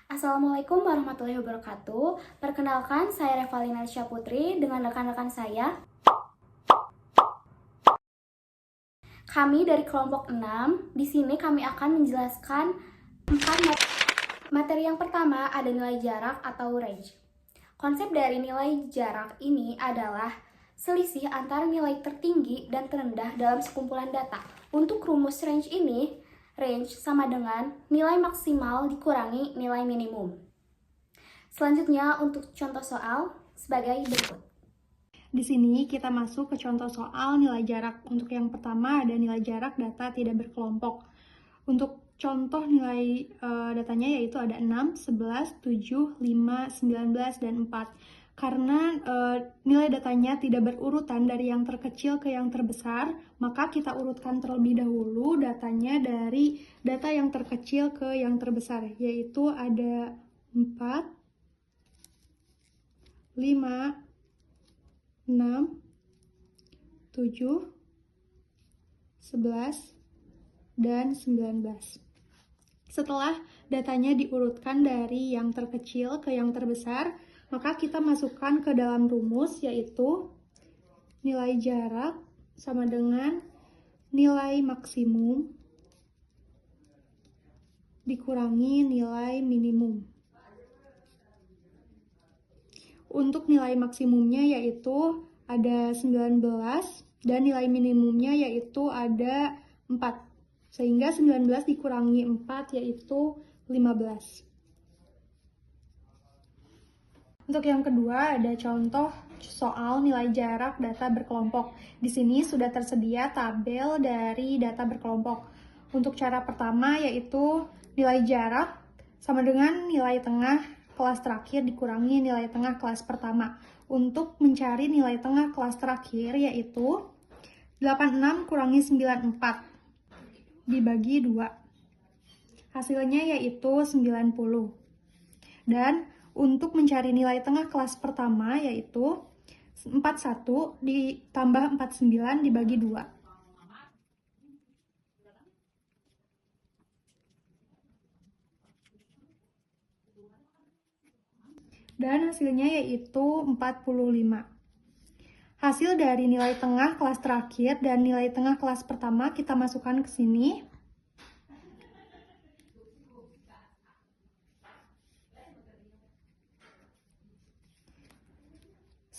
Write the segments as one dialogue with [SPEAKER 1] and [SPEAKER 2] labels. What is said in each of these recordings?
[SPEAKER 1] Assalamualaikum warahmatullahi wabarakatuh. Perkenalkan, saya Revalina Syaputri dengan rekan-rekan saya. Kami dari kelompok 6. Di sini kami akan menjelaskan 4 materi. Yang pertama ada nilai jarak atau range. Konsep dari nilai jarak ini adalah selisih antara nilai tertinggi dan terendah dalam sekumpulan data. Untuk rumus range ini, range sama dengan nilai maksimal dikurangi nilai minimum. Selanjutnya untuk contoh soal sebagai berikut.
[SPEAKER 2] Di sini kita masuk ke contoh soal nilai jarak. Untuk yang pertama ada nilai jarak data tidak berkelompok. Untuk contoh nilai datanya yaitu ada 6, 11, 7, 5, 19, dan 4. Karena nilai datanya tidak berurutan dari yang terkecil ke yang terbesar, maka kita urutkan terlebih dahulu datanya dari data yang terkecil ke yang terbesar, yaitu ada 4, 5, 6, 7, 11, dan 19. Setelah datanya diurutkan dari yang terkecil ke yang terbesar, maka kita masukkan ke dalam rumus, yaitu nilai jarak sama dengan nilai maksimum dikurangi nilai minimum. Untuk nilai maksimumnya yaitu ada 19 dan nilai minimumnya yaitu ada 4. Sehingga 19 dikurangi 4 yaitu 15. Untuk yang kedua ada contoh soal nilai jarak data berkelompok. Di sini sudah tersedia tabel dari data berkelompok. Untuk cara pertama yaitu nilai jarak sama dengan nilai tengah kelas terakhir dikurangi nilai tengah kelas pertama. Untuk mencari nilai tengah kelas terakhir yaitu 86 kurangi 94 dibagi 2. Hasilnya yaitu 90. Dan untuk mencari nilai tengah kelas pertama yaitu 41 ditambah 49 dibagi 2. Dan hasilnya yaitu 45. Hasil dari nilai tengah kelas terakhir dan nilai tengah kelas pertama kita masukkan ke sini.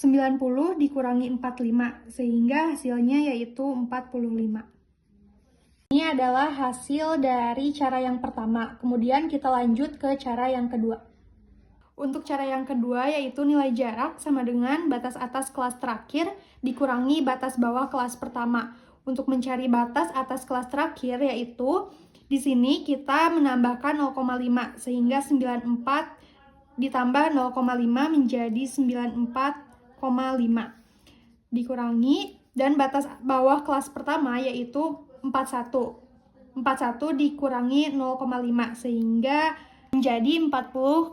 [SPEAKER 2] (90) dikurangi 45, sehingga hasilnya yaitu 45. Ini adalah hasil dari cara yang pertama. Kemudian kita lanjut ke cara yang kedua. Untuk cara yang kedua yaitu nilai jarak sama dengan batas atas kelas terakhir dikurangi batas bawah kelas pertama. Untuk mencari batas atas kelas terakhir yaitu di sini kita menambahkan 0,5 sehingga 94 ditambah 0,5 menjadi 94,5 dikurangi dan batas bawah kelas pertama yaitu 41. 41 dikurangi 0,5 sehingga menjadi 40,5.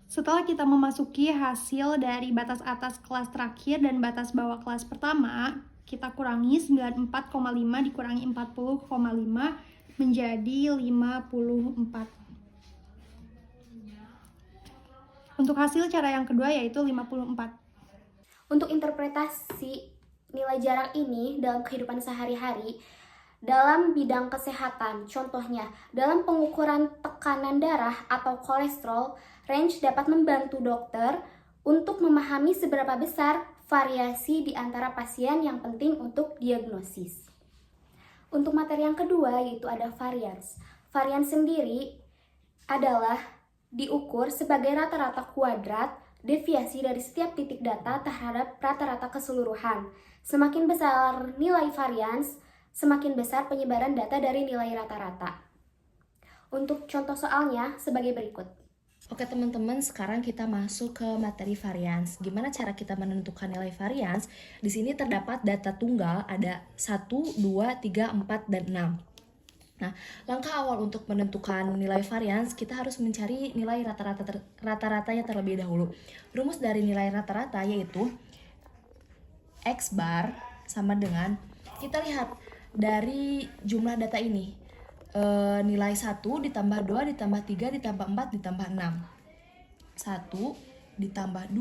[SPEAKER 2] Setelah kita memasuki hasil dari batas atas kelas terakhir dan batas bawah kelas pertama, kita kurangi 94,5 dikurangi 40,5 menjadi 54. Untuk hasil cara yang kedua yaitu 54.
[SPEAKER 1] Untuk interpretasi nilai jarak ini dalam kehidupan sehari-hari, dalam bidang kesehatan, contohnya dalam pengukuran tekanan darah atau kolesterol, range dapat membantu dokter untuk memahami seberapa besar variasi di antara pasien yang penting untuk diagnosis. Untuk materi yang kedua yaitu ada varians. Varians sendiri adalah diukur sebagai rata-rata kuadrat deviasi dari setiap titik data terhadap rata-rata keseluruhan. Semakin besar nilai varians, semakin besar penyebaran data dari nilai rata-rata. Untuk contoh soalnya sebagai berikut.
[SPEAKER 3] Oke teman-teman, sekarang kita masuk ke materi varians. Gimana cara kita menentukan nilai varians? Di sini terdapat data tunggal ada 1, 2, 3, 4, dan 6. Nah, langkah awal untuk menentukan nilai varians, kita harus mencari nilai rata-ratanya terlebih dahulu. Rumus dari nilai rata-rata yaitu X bar sama dengan, kita lihat dari jumlah data ini. nilai 1 ditambah 2 ditambah 3 ditambah 4 ditambah 6. 1 ditambah 2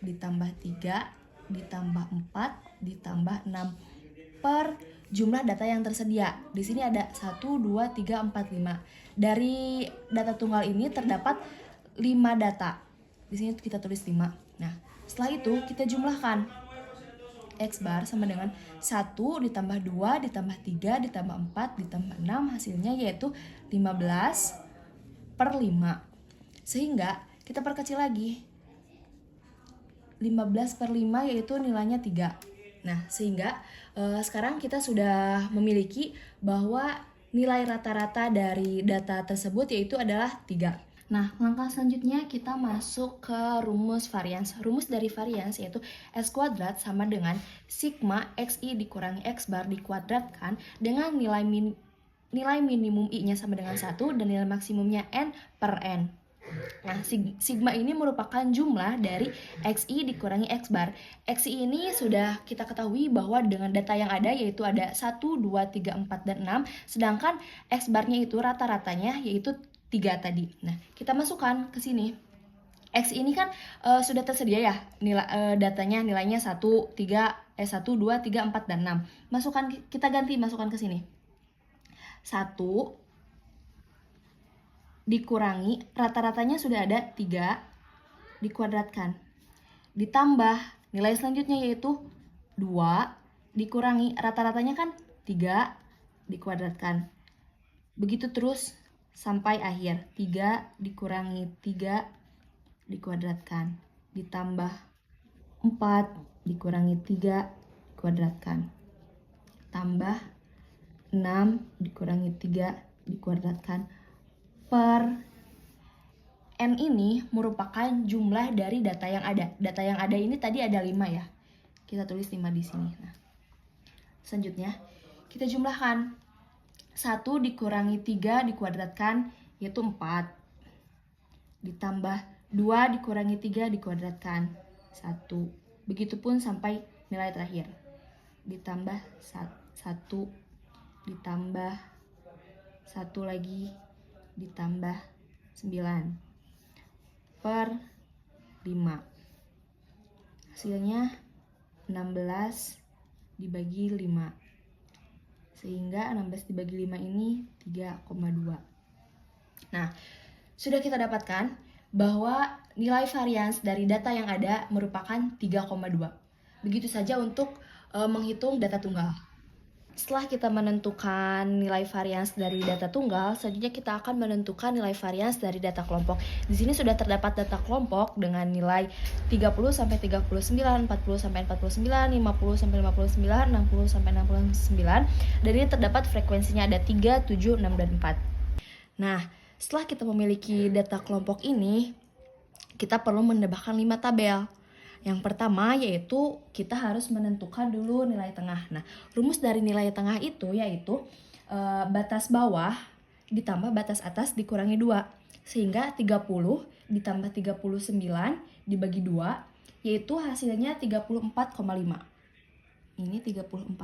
[SPEAKER 3] ditambah 3 ditambah 4 ditambah 6 per jumlah data yang tersedia. Di sini ada 1, 2, 3, 4, 5. Dari data tunggal ini terdapat 5 data. Di sini kita tulis 5. Nah, setelah itu kita jumlahkan. X bar sama dengan 1 ditambah 2 ditambah 3 ditambah 4 ditambah 6, hasilnya yaitu 15 per 5. Sehingga kita perkecil lagi. 15 per 5 yaitu nilainya 3. Nah, sehingga sekarang kita sudah memiliki bahwa nilai rata-rata dari data tersebut yaitu adalah 3. Nah, langkah selanjutnya kita masuk ke rumus varians. Rumus dari varians yaitu S kuadrat sama dengan sigma XI dikurangi X bar dikuadratkan dengan nilai minimum I-nya sama dengan 1 dan nilai maksimumnya N per N. Nah, sigma ini merupakan jumlah dari XI dikurangi X bar. XI ini sudah kita ketahui bahwa dengan data yang ada yaitu ada 1, 2, 3, 4, dan 6. Sedangkan X barnya itu rata-ratanya yaitu 3 tadi. Nah, kita masukkan ke sini. X ini kan sudah tersedia ya nilai datanya, nilainya 1, 2, 3, 4, dan 6. Kita masukkan ke sini. 1 dikurangi rata-ratanya sudah ada 3 dikuadratkan. Ditambah nilai selanjutnya yaitu 2 dikurangi rata-ratanya kan 3 dikuadratkan. Begitu terus sampai akhir. 3 dikurangi 3 dikuadratkan. Ditambah 4 dikurangi 3 dikuadratkan. Tambah 6 dikurangi 3 dikuadratkan. Per N ini merupakan jumlah dari data yang ada. Data yang ada ini tadi ada 5 ya. Kita tulis 5 di sini. Nah, selanjutnya kita jumlahkan. 1 dikurangi 3 dikuadratkan yaitu 4. Ditambah 2 dikurangi 3 dikuadratkan 1. Begitupun sampai nilai terakhir. Ditambah 1 ditambah 1 lagi ditambah 9 per 5. Hasilnya 16 dibagi 5. Sehingga 16 dibagi 5 ini 3,2. Nah, sudah kita dapatkan bahwa nilai varians dari data yang ada merupakan 3,2. Begitu saja untuk menghitung data tunggal. Setelah kita menentukan nilai varians dari data tunggal, selanjutnya kita akan menentukan nilai varians dari data kelompok. Di sini sudah terdapat data kelompok dengan nilai 30 sampai 39, 40 sampai 49, 50 sampai 59, 60 sampai 69. Dan ini terdapat frekuensinya ada 3, 7, 6, dan 4. Nah, setelah kita memiliki data kelompok ini, kita perlu menambahkan 5 tabel. Yang pertama yaitu kita harus menentukan dulu nilai tengah. Nah, rumus dari nilai tengah itu yaitu batas bawah ditambah batas atas dikurangi 2. Sehingga 30 ditambah 39 dibagi 2 yaitu hasilnya 34,5. Ini 34,5.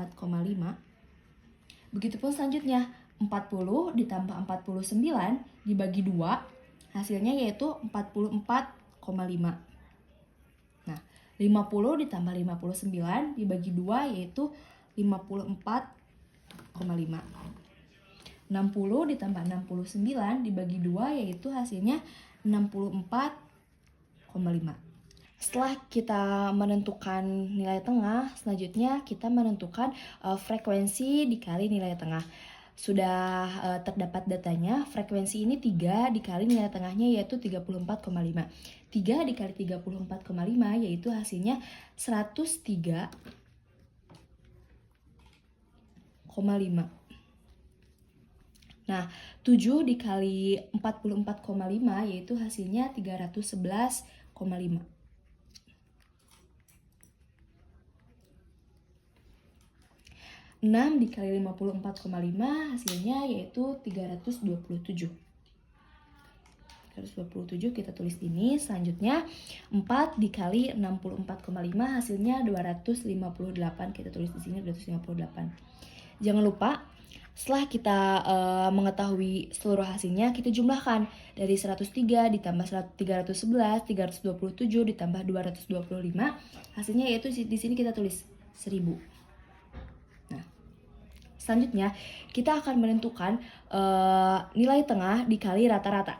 [SPEAKER 3] Begitupun selanjutnya 40 ditambah 49 dibagi 2 hasilnya yaitu 44,5. 50 ditambah 59 dibagi 2 yaitu 54,5. 60 ditambah 69 dibagi 2 yaitu hasilnya 64,5. Setelah kita menentukan nilai tengah, selanjutnya kita menentukan frekuensi dikali nilai tengah. Sudah terdapat datanya, frekuensi ini 3 dikali nilai tengahnya yaitu 34,5. 3 dikali 34,5 yaitu hasilnya 103,5. Nah, 7 dikali 44,5 yaitu hasilnya 311,5. 6 dikali 54,5 hasilnya yaitu 327. 327 kita tulis ini. Selanjutnya 4 dikali 64,5 hasilnya 258. Kita tulis di sini 258. Jangan lupa Setelah kita mengetahui seluruh hasilnya, kita jumlahkan dari 103 ditambah 311, 327 ditambah 225. Hasilnya yaitu di sini kita tulis 1000. Nah, selanjutnya kita akan menentukan nilai tengah dikali rata-rata.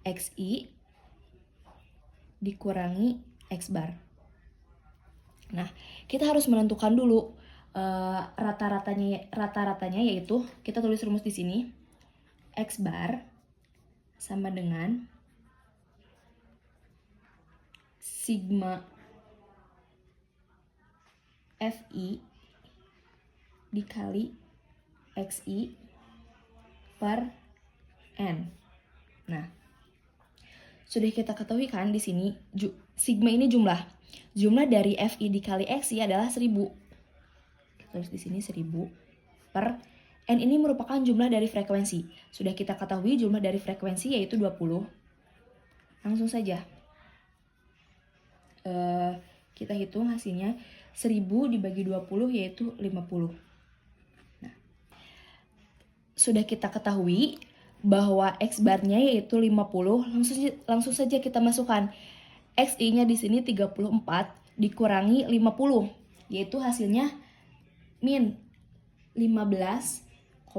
[SPEAKER 3] XI dikurangi X bar. Nah, kita harus menentukan dulu rata-ratanya yaitu kita tulis rumus di sini. X bar sama dengan sigma FI dikali XI per N. Nah, sudah kita ketahui kan di sini sigma ini jumlah dari FI dikali XI adalah 1000. Terus di sini 1000 per N ini merupakan jumlah dari frekuensi. Sudah kita ketahui jumlah dari frekuensi yaitu 20. Langsung saja kita hitung hasilnya 1000 dibagi 20 yaitu 50. Nah, sudah kita ketahui bahwa X barnya yaitu 50, langsung saja kita masukkan XI-nya di sini 34 dikurangi 50, yaitu hasilnya min 15,5.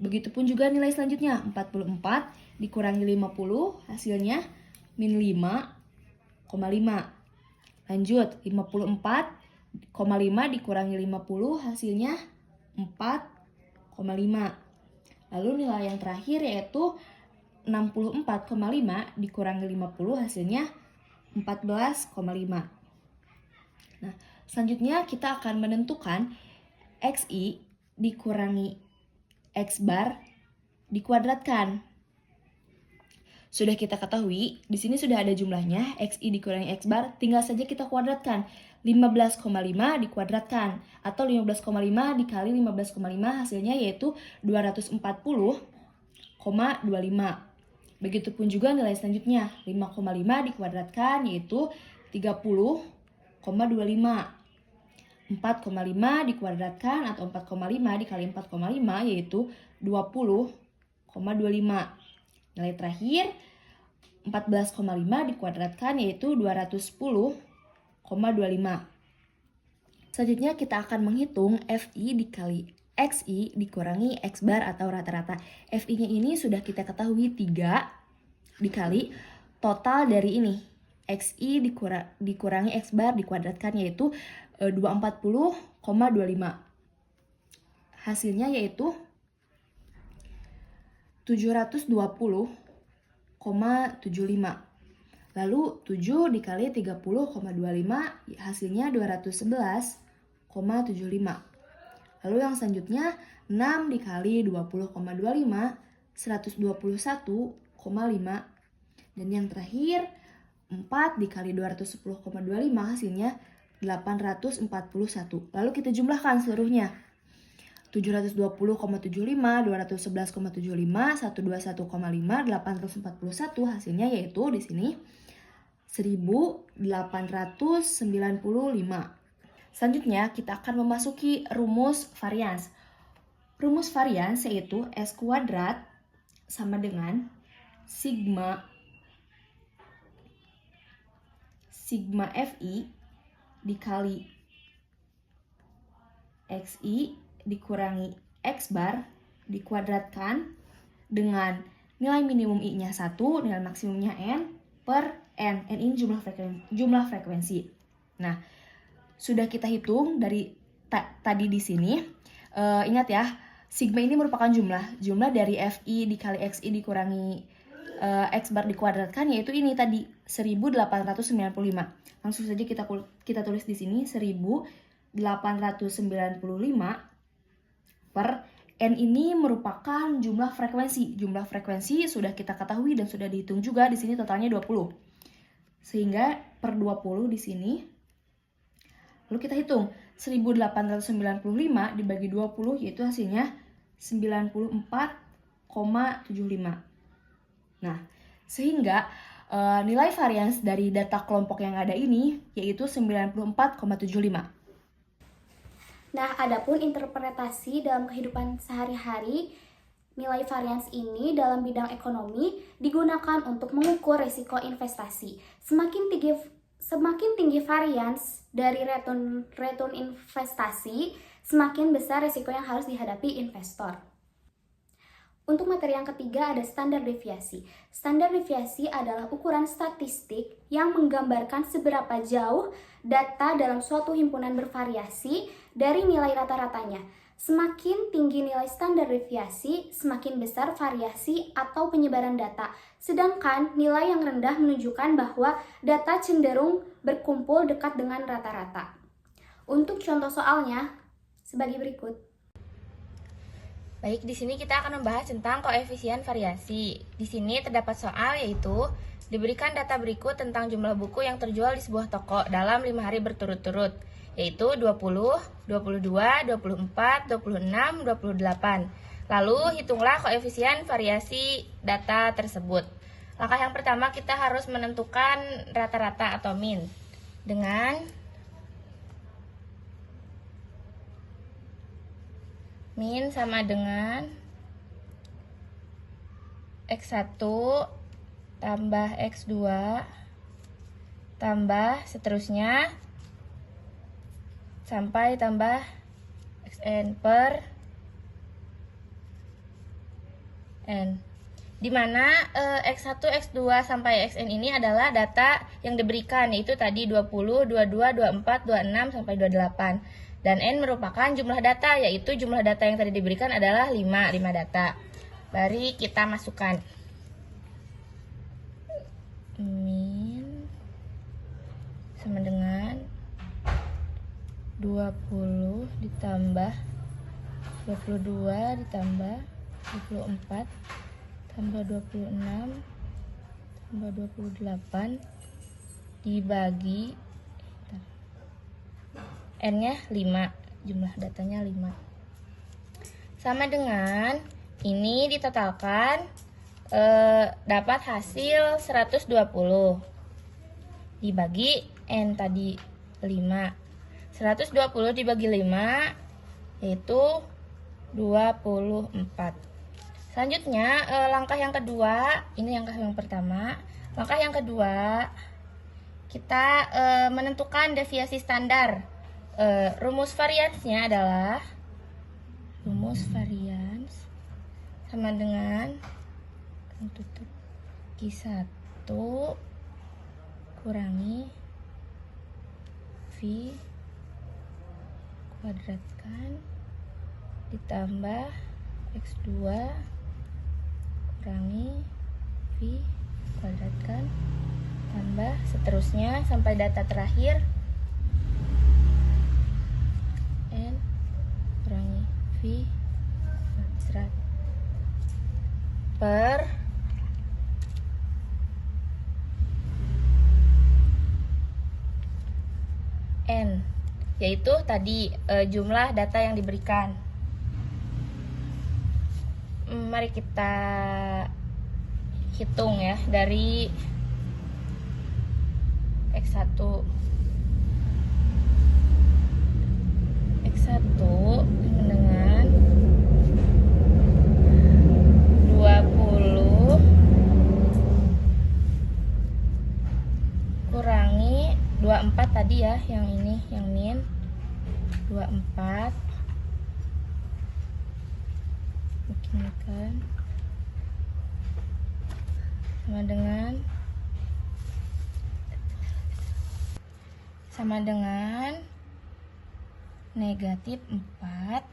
[SPEAKER 3] Begitupun juga nilai selanjutnya 44 dikurangi 50 hasilnya min 5,5. Lanjut 54,5 dikurangi 50 hasilnya 4,5. Lalu nilai yang terakhir yaitu 64,5 dikurangi 50 hasilnya 14,5. Nah, selanjutnya kita akan menentukan XI dikurangi X bar dikuadratkan. Sudah kita ketahui, di sini sudah ada jumlahnya, XI dikurangi X bar, tinggal saja kita kuadratkan. 15,5 dikuadratkan, atau 15,5 dikali 15,5 hasilnya yaitu 240,25. Begitupun juga nilai selanjutnya, 5,5 dikuadratkan yaitu 30,25. 4,5 dikuadratkan atau 4,5 dikali 4,5 yaitu 20,25. Nilai terakhir 14,5 dikuadratkan yaitu 210,25. Selanjutnya kita akan menghitung FI dikali XI dikurangi X bar atau rata-rata. FI-nya ini sudah kita ketahui 3 dikali total dari ini. XI dikurangi X bar dikuadratkan yaitu 240,25. Hasilnya yaitu 720,75. Lalu 7 dikali 30,25 hasilnya 211,75. Lalu yang selanjutnya 6 dikali 20,25 121,5. Dan yang terakhir 4 dikali 210,25 hasilnya 841. Lalu kita jumlahkan seluruhnya. 720,75, 211,75, 121,5, 841 hasilnya yaitu di sini 1895. Selanjutnya kita akan memasuki rumus varians. Rumus varians yaitu S kuadrat sama dengan sigma FI dikali XI dikurangi X bar dikuadratkan dengan nilai minimum I-nya 1, nilai maksimumnya N per N. N ini jumlah frekuensi. Nah, sudah kita hitung dari tadi di sini. Ingat ya, sigma ini merupakan jumlah dari FI dikali XI dikurangi X bar dikuadratkan yaitu ini tadi 1895. Langsung saja kita tulis di sini 1895 per N ini merupakan jumlah frekuensi. Jumlah frekuensi sudah kita ketahui dan sudah dihitung juga di sini totalnya 20. Sehingga per 20 di sini. Lalu kita hitung 1895 dibagi 20 yaitu hasilnya 94,75. Nah, sehingga nilai varians dari data kelompok yang ada ini yaitu 94,75.
[SPEAKER 1] Nah, adapun interpretasi dalam kehidupan sehari-hari, nilai varians ini dalam bidang ekonomi digunakan untuk mengukur risiko investasi. Semakin tinggi varians dari return investasi, semakin besar risiko yang harus dihadapi investor. Untuk materi yang ketiga ada standar deviasi. Standar deviasi adalah ukuran statistik yang menggambarkan seberapa jauh data dalam suatu himpunan bervariasi dari nilai rata-ratanya. Semakin tinggi nilai standar deviasi, semakin besar variasi atau penyebaran data. Sedangkan nilai yang rendah menunjukkan bahwa data cenderung berkumpul dekat dengan rata-rata. Untuk contoh soalnya sebagai berikut.
[SPEAKER 4] Baik, di sini kita akan membahas tentang koefisien variasi. Di sini terdapat soal yaitu diberikan data berikut tentang jumlah buku yang terjual di sebuah toko dalam 5 hari berturut-turut, yaitu 20, 22, 24, 26, 28. Lalu hitunglah koefisien variasi data tersebut. Langkah yang pertama kita harus menentukan rata-rata atau min dengan min sama dengan X1 tambah X2 tambah seterusnya sampai tambah Xn per N, dimana X1, X2 sampai Xn ini adalah data yang diberikan, yaitu tadi 20, 22, 24, 26 sampai 28. Dan N merupakan jumlah data, yaitu jumlah data yang tadi diberikan adalah 5 data. Mari kita masukkan. Min sama dengan 20 ditambah 22 ditambah 24 tambah 26 tambah 28 dibagi N-nya 5, jumlah datanya 5. Sama dengan ini ditotalkan dapat hasil 120 dibagi N tadi 5. 120 dibagi 5 yaitu 24. Selanjutnya langkah yang kedua, ini langkah yang pertama. Langkah yang kedua kita menentukan deviasi standar. Rumus variansnya adalah rumus varians sama dengan tutup Q1 kurangi V kuadratkan ditambah X2 kurangi V kuadratkan tambah seterusnya sampai data terakhir N kurangi V kuadrat per N, yaitu tadi jumlah data yang diberikan. Mari kita hitung ya dari X1 dengan 20 kurangi 24 tadi ya, yang ini yang min 24 bikinkan sama dengan negatif 4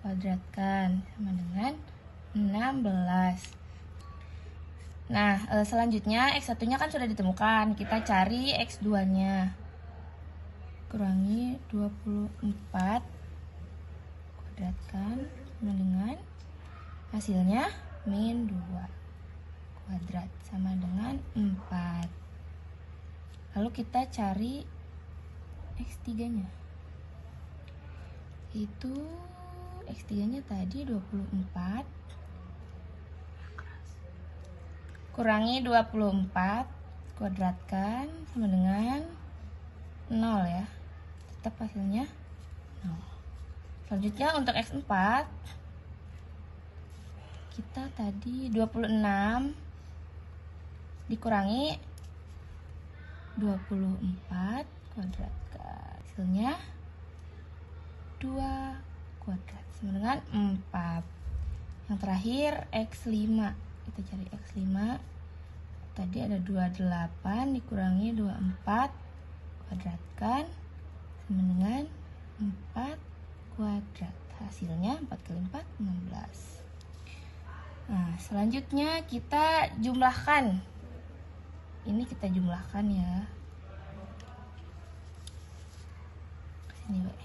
[SPEAKER 4] kuadratkan sama dengan 16. Nah, selanjutnya X1 nya kan sudah ditemukan, kita cari X2 nya kurangi 24 kuadratkan sama dengan hasilnya min 2 kuadrat sama dengan 4. Lalu kita cari X3 nya, itu X3 nya tadi 24 kurangi 24 kuadratkan sama dengan 0 ya, tetap hasilnya 0. Selanjutnya untuk X4 kita tadi 26 dikurangi 24 kuadratkan. Hasilnya 2 kuadrat sama dengan 4. Yang terakhir X5. Kita cari X5. Tadi ada 28 dikurangi 24 kuadratkan sama dengan 4 kuadrat. Hasilnya 4 kali 4, 16. Nah, selanjutnya kita jumlahkan. Ini kita jumlahkan ya. Sini, Mbak.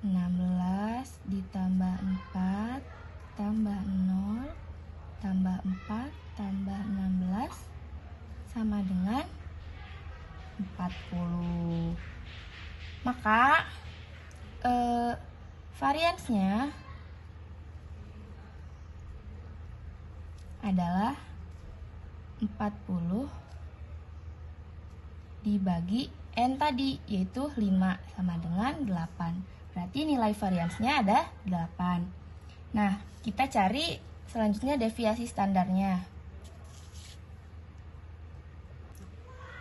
[SPEAKER 4] 16 ditambah 4 tambah 0 tambah 4 tambah 16 sama dengan 40. Maka variansnya adalah 40 dibagi N tadi, yaitu 5 sama dengan 8. Berarti nilai variansnya ada 8. Nah, kita cari selanjutnya deviasi standarnya.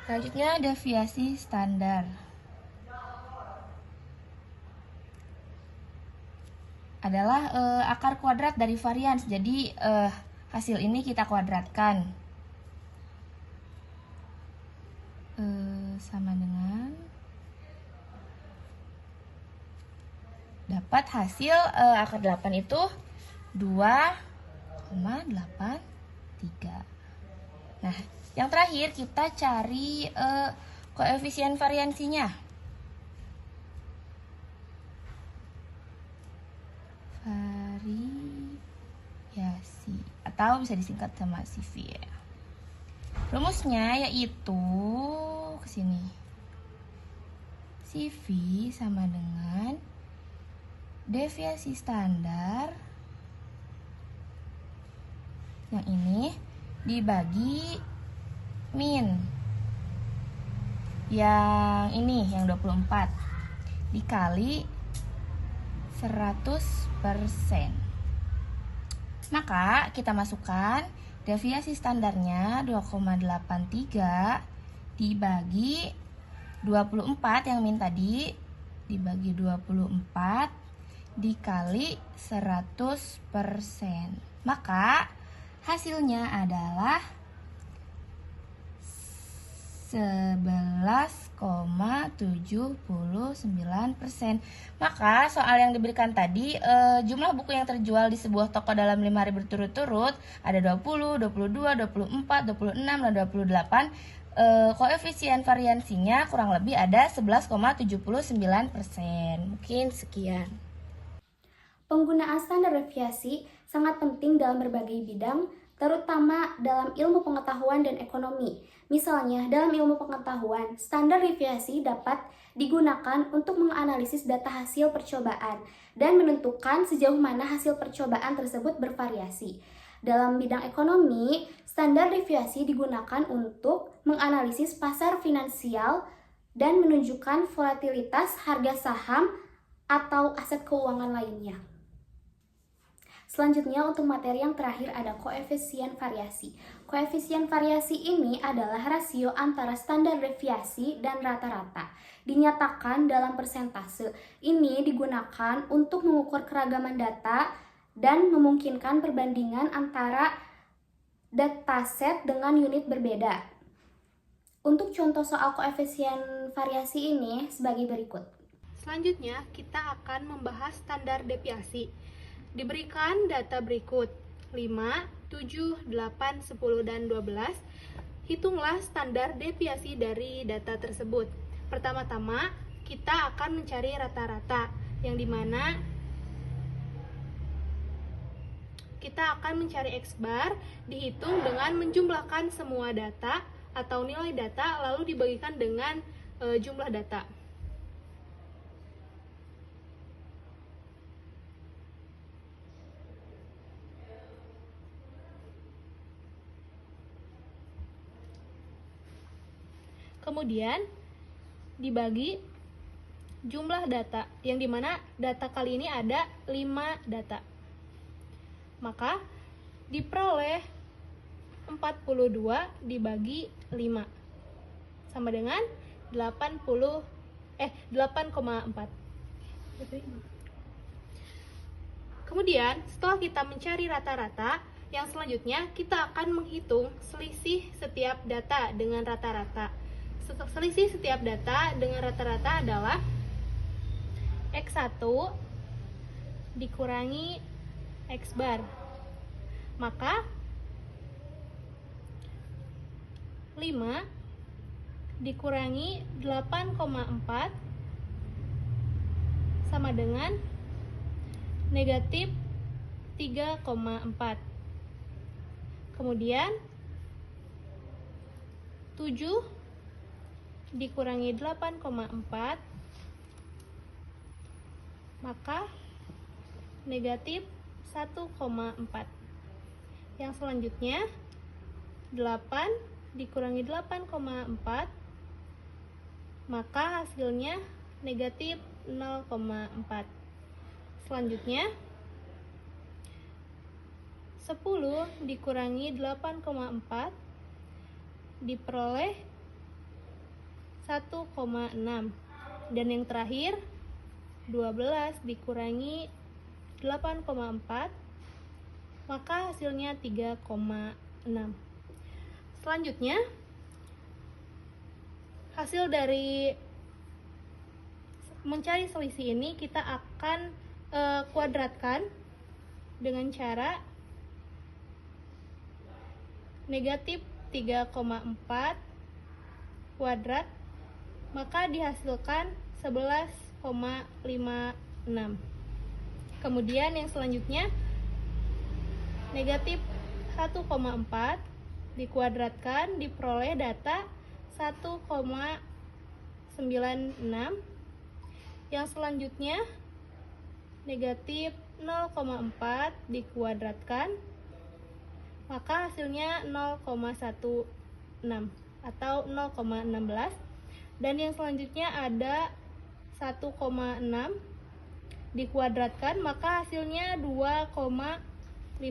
[SPEAKER 4] Selanjutnya deviasi standar adalah akar kuadrat dari varians. Jadi hasil ini kita kuadratkan. Sama dengan dapat hasil akar 8 itu 2,83. Nah, yang terakhir kita cari koefisien variansinya. Variasi atau bisa disingkat sama CV ya. Rumusnya yaitu ke sini. CV sama dengan deviasi standar yang ini dibagi min yang ini yang 24 dikali 100%. Maka kita masukkan deviasi standarnya 2,83 dibagi 24 yang min tadi dibagi 24 dikali 100%. Maka hasilnya adalah 11,79%. Maka soal yang diberikan tadi, jumlah buku yang terjual di sebuah toko dalam 5 hari berturut-turut ada 20, 22, 24, 26, dan 28. Koefisien variansinya kurang lebih ada 11,79%. Mungkin sekian.
[SPEAKER 1] Penggunaan standar deviasi sangat penting dalam berbagai bidang, terutama dalam ilmu pengetahuan dan ekonomi. Misalnya, dalam ilmu pengetahuan, standar deviasi dapat digunakan untuk menganalisis data hasil percobaan dan menentukan sejauh mana hasil percobaan tersebut bervariasi. Dalam bidang ekonomi, standar deviasi digunakan untuk menganalisis pasar finansial dan menunjukkan volatilitas harga saham atau aset keuangan lainnya. Selanjutnya untuk materi yang terakhir ada koefisien variasi. Koefisien variasi ini adalah rasio antara standar deviasi dan rata-rata. Dinyatakan dalam persentase. Ini digunakan untuk mengukur keragaman data dan memungkinkan perbandingan antara dataset dengan unit berbeda. Untuk contoh soal koefisien variasi ini sebagai berikut.
[SPEAKER 2] Selanjutnya, kita akan membahas standar deviasi. Diberikan data berikut 5, 7, 8, 10, dan 12. Hitunglah standar deviasi dari data tersebut. Pertama-tama, kita akan mencari rata-rata, yang dimana kita akan mencari X bar, dihitung dengan menjumlahkan semua data atau nilai data, lalu dibagikan dengan jumlah data. Kemudian dibagi jumlah data, yang dimana data kali ini ada 5 data. Maka diperoleh 42 dibagi 5 sama dengan 8,4. Kemudian setelah kita mencari rata-rata, yang selanjutnya kita akan menghitung selisih setiap data dengan rata-rata. Selisih setiap data dengan rata-rata adalah X1 dikurangi X bar. Maka 5 dikurangi 8,4 sama dengan negatif 3,4. Kemudian 7 dikurangi 8,4 maka negatif 1,4. Yang selanjutnya 8 dikurangi 8,4 maka hasilnya negatif 0,4. Selanjutnya 10 dikurangi 8,4 diperoleh 1,6. Dan yang terakhir 12 dikurangi 8,4 maka hasilnya 3,6. Selanjutnya hasil dari mencari selisih ini kita akan kuadratkan dengan cara negatif 3,4 kuadrat, maka dihasilkan 11,56. Kemudian yang selanjutnya negatif 1,4 dikuadratkan diperoleh data 1,96. Yang selanjutnya negatif 0,4 dikuadratkan maka hasilnya 0,16 atau 0,16. Dan yang selanjutnya ada 1,6 dikuadratkan maka hasilnya 2,56.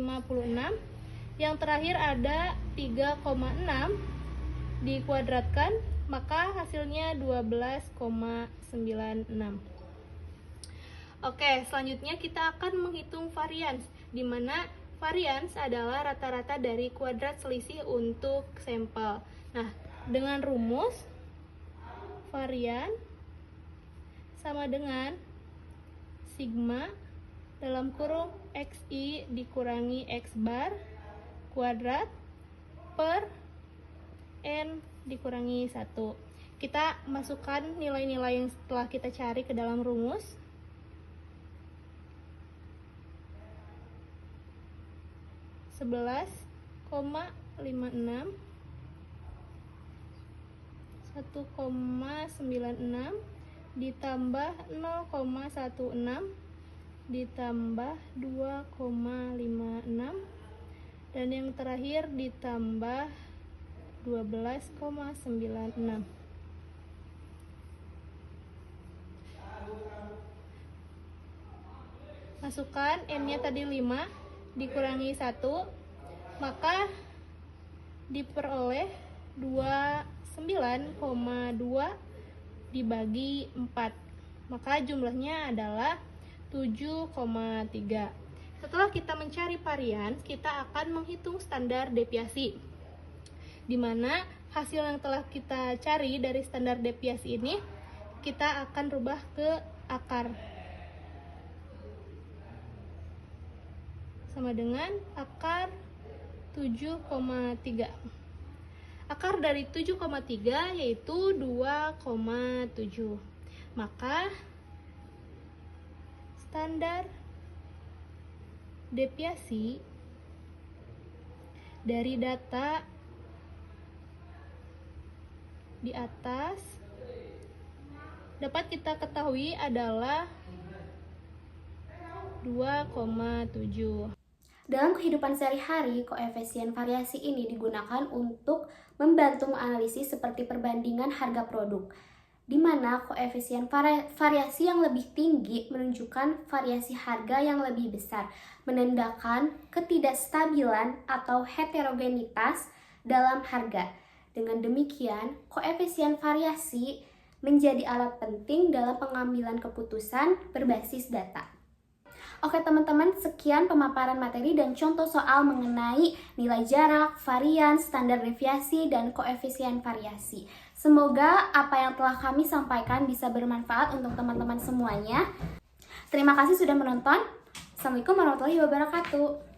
[SPEAKER 2] Yang terakhir ada 3,6 dikuadratkan maka hasilnya 12,96. Oke, selanjutnya kita akan menghitung varians, di mana varians adalah rata-rata dari kuadrat selisih untuk sampel. Nah, dengan rumus varian sama dengan sigma dalam kurung xi dikurangi x bar kuadrat per n dikurangi 1. Kita masukkan nilai-nilai yang setelah kita cari ke dalam rumus. Sebelas 1,56 1,96 ditambah 0,16 ditambah 2,56 dan yang terakhir ditambah 12,96. Masukkan n-nya tadi 5 dikurangi 1 maka diperoleh 29,2 dibagi 4 maka jumlahnya adalah 7,3. Setelah kita mencari varians, kita akan menghitung standar deviasi, di mana hasil yang telah kita cari dari standar deviasi ini kita akan rubah ke akar, sama dengan akar 7,3. Akar dari 7,3 yaitu 2,7. Maka standar deviasi dari data di atas dapat kita ketahui adalah 2,7.
[SPEAKER 1] Dalam kehidupan sehari-hari, koefisien variasi ini digunakan untuk membantu menganalisis seperti perbandingan harga produk. di mana koefisien variasi yang lebih tinggi menunjukkan variasi harga yang lebih besar, menandakan ketidakstabilan atau heterogenitas dalam harga. Dengan demikian, koefisien variasi menjadi alat penting dalam pengambilan keputusan berbasis data. Oke teman-teman, sekian pemaparan materi dan contoh soal mengenai nilai jarak, varians, standar deviasi, dan koefisien variasi. Semoga apa yang telah kami sampaikan bisa bermanfaat untuk teman-teman semuanya. Terima kasih sudah menonton. Assalamualaikum warahmatullahi wabarakatuh.